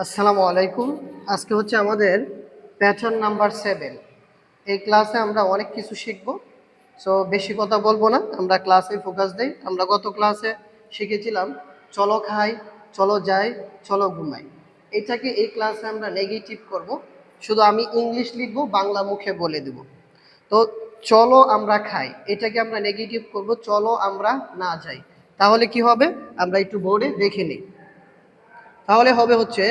আসসালামু আলাইকুম। আজকে হচ্ছে আমাদের প্যাটার্ন নাম্বার 7। এই ক্লাসে আমরা অনেক কিছু শিখব। সো বেশি কথা বলবো না, আমরা ক্লাসে ফোকাস দেই। আমরা গত ক্লাসে শিখেছিলাম চলো খাই, চলো যাই, চলো ঘুমাই। এটাকে এই ক্লাসে আমরা নেগেটিভ করব। শুধু আমি ইংলিশ লিখব, বাংলা মুখে বলে দেব। তো চলো আমরা খাই, এটাকে আমরা নেগেটিভ করব চলো আমরা না যাই। তাহলে কি হবে আমরা একটু বোর্ডে দেখে নিই। তাহলে হবে হচ্ছে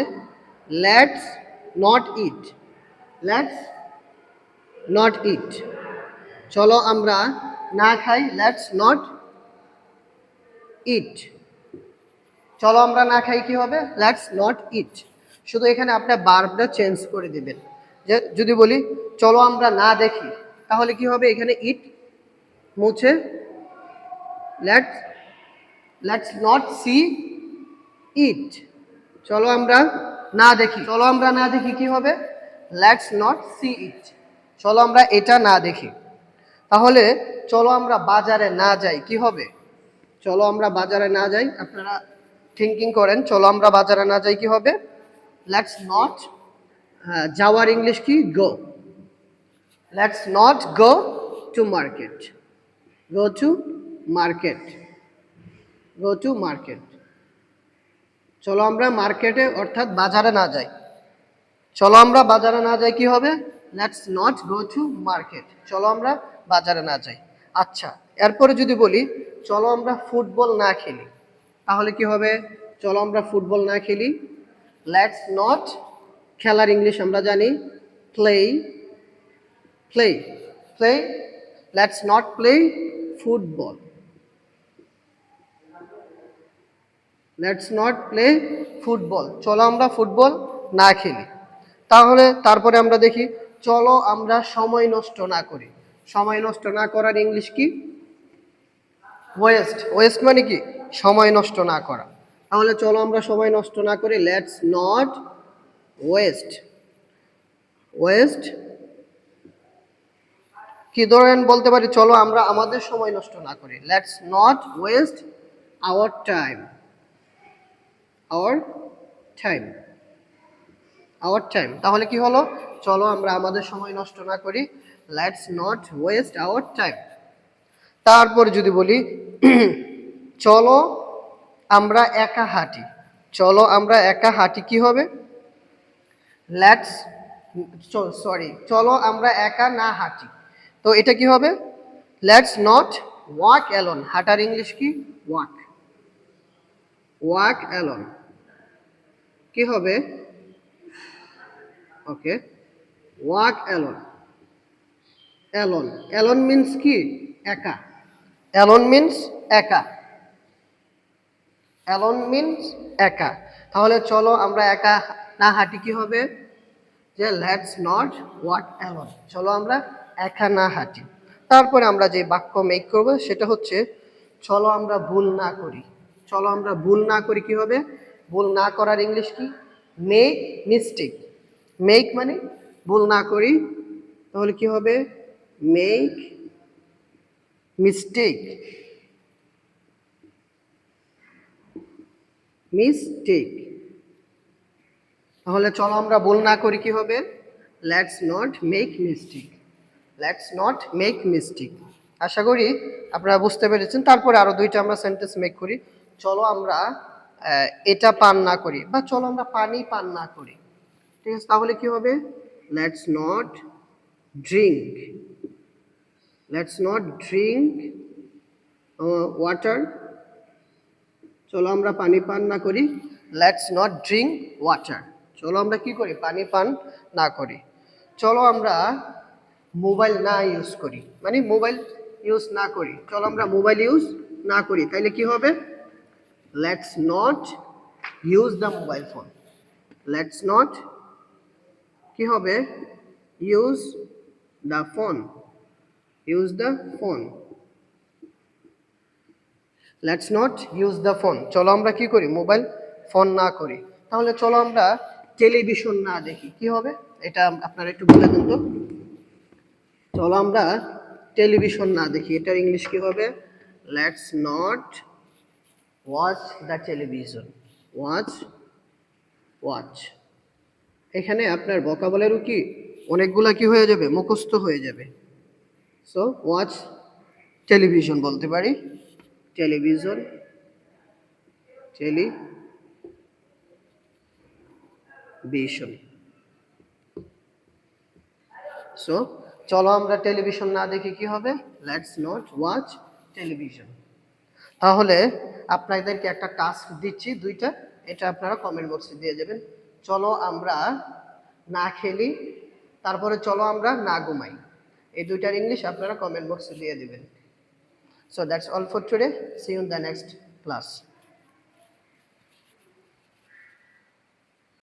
let's not eat, let's not eat. চলো আমরা না খাই, লেটস নট ইট। চলো আমরা না খাই কি হবে, লেটস নট ইট। শুধু এখানে আপনার ভার্বটা চেঞ্জ করে দিবেন। যে যদি বলি চলো আমরা না দেখি, তাহলে কি হবে, এখানে ইট মুছে লেটস লেটস নট সি ইট। চলো আমরা না দেখি, চলো আমরা না দেখি কি হবে, লেটস নট সি ইট। চলো আমরা এটা না দেখি। তাহলে চলো আমরা বাজারে না যাই কি হবে, চলো আমরা বাজারে না যাই। আপনারা থিঙ্কিং করেন, চলো আমরা বাজারে না যাই কি হবে, লেটস নট, যাওয়ার ইংলিশ কি, go. Let's not go to market, go to market, go to market. চলো আমরা মার্কেটে অর্থাৎ বাজারে না যাই। চলো আমরা বাজারে না যাই কি হবে, let's not go to market. চলো আমরা বাজারে না যাই। আচ্ছা, এরপরে যদি বলি চলো আমরা ফুটবল না খেলি, তাহলে কি হবে, চলো আমরা ফুটবল না খেলি, লেটস নট, খেলার ইংলিশ আমরা জানি play, play, play, let's not play football, let's not play football. চলো আমরা ফুটবল না খেলি। তাহলে তারপরে আমরা দেখি চলো আমরা সময় নষ্ট না করি। সময় নষ্ট না করার ইংলিশ কি, ওয়েস্ট। ওয়েস্ট মানে কি, সময় নষ্ট না করা। তাহলে চলো আমরা সময় নষ্ট না করি, লেটস নট ওয়েস্ট, ওয়েস্ট। কি ধরেন বলতে পারি চলো আমরা আমাদের সময় নষ্ট না করি, let's not waste our time, our time, our time. তাহলে কি হলো, চলো আমরা আমাদের সময় নষ্ট না করি, let's not waste our time. তারপর যদি বলি চলো আমরা একা হাঁটি, চলো আমরা একা হাঁটি কি হবে, লেটস, সরি, চলো আমরা একা না হাঁটি। তো এটা কি হবে, লেটস নট ওয়াক অ্যালোন। হাঁটার ইংলিশ কি, ওয়াক, ওয়াক অ্যালোন। কি হবে, okay, walk alone. Alone, alone means কি, একা। অ্যালোন মিন্স একা, অ্যালোন মিন্স একা। তাহলে চলো আমরা একা না হাঁটি কি হবে, যে লেটস নট ওয়াক অ্যালোন। চলো আমরা একা না হাঁটি। তারপরে আমরা যে বাক্য মেক করব সেটা হচ্ছে চলো আমরা ভুল না করি। চলো আমরা ভুল না করি কি হবে, ভুল না করার ইংলিশ কি, মেক মিস্টেক। মেক মানে ভুল না করি, তাহলে কি হবে, মেক মিস্টেক, মিস্টেক। তাহলে চলো আমরা ভুল না করি কি হবে, let's not make mistake, let's not make mistake. আশা করি আপনারা বুঝতে পেরেছেন। তারপরে আরো দুইটা আমরা সেন্টেন্স মেক করি, চলো আমরা এটা পান না করি, বা চলো আমরা পানি পান না করি। ঠিক আছে, তাহলে কি হবে, let's not drink, let's not drink water. চলো আমরা পানি পান না করি, লেটস নট ড্রিঙ্ক ওয়াটার। চলো আমরা কি করি, পানি পান না করি। চলো আমরা মোবাইল না ইউজ করি, মানে মোবাইল ইউজ না করি। চলো আমরা মোবাইল ইউজ না করি, তাইলে কি হবে, let's not use the mobile phone. Let's not কি হবে, use the phone, use the phone, let's not use the phone. চলো আমরা কি করি, মোবাইল ফোন না করি। তাহলে চলো আমরা টেলিভিশন না দেখি কি হবে, এটা আপনারা একটু বলে দেন তো। চলো আমরা টেলিভিশন না দেখি, এটার ইংলিশ কি হবে, let's not watch the television, watch, watch. এখানে আপনার ভোকাবুলারিও কি অনেকগুলা কি হয়ে যাবে, মুখস্থ হয়ে যাবে। সো ওয়াচ টেলিভিশন বলতে পারি, টেলিভিশন, টেলিভিশন। সো চলো আমরা টেলিভিশন না দেখে কি হবে, লেটস নট ওয়াচ টেলিভিশন। তাহলে আপনাদেরকে একটা টাস্ক দিচ্ছি দুইটা, এটা আপনারা কমেন্ট বক্সে দিয়ে যাবেন। চলো আমরা না খেলি, তারপরে চলো আমরা না ঘুমাই, এই দুইটার ইংলিশ আপনারা কমেন্ট বক্সে দিয়ে দিবেন। So that's all for today, see you in the next class.